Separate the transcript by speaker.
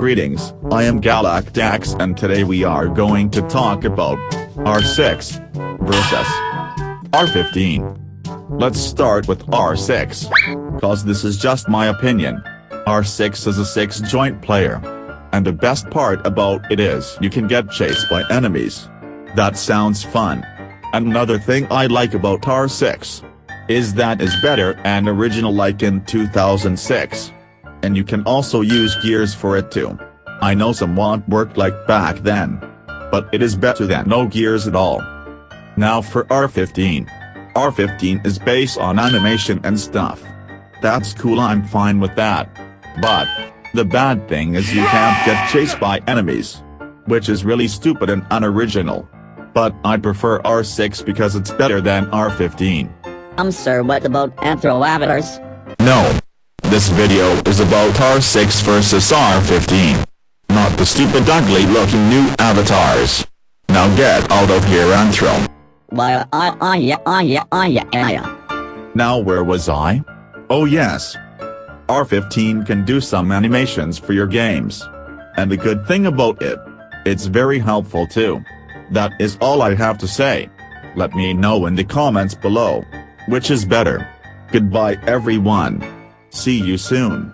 Speaker 1: Greetings, I am Galactax and today we are going to talk about R6 versus R15. Let's start with R6, cause this is just my opinion. R6 is a 6-joint player. And the best part about it is you can get chased by enemies. That sounds fun. And another thing I like about R6 is that it's better and original like in 2006. And you can also use gears for it too. I know some won't work like back then. But it is better than no gears at all. Now for R15. R15 is based on animation and stuff. That's cool, I'm fine with that. But the bad thing is you can't get chased by enemies. Which is really stupid and unoriginal. But I prefer R6 because it's better than R15.
Speaker 2: Sir, what about Anthro avatars?
Speaker 1: No. This video is about R6 versus R15. Not the stupid ugly looking new avatars. Now get out of here Anthro.
Speaker 2: Well,
Speaker 1: Now where was I? Oh yes. R15 can do some animations for your games. And the good thing about it, it's very helpful too. That is all I have to say. Let me know in the comments below. Which is better? Goodbye everyone. See you soon.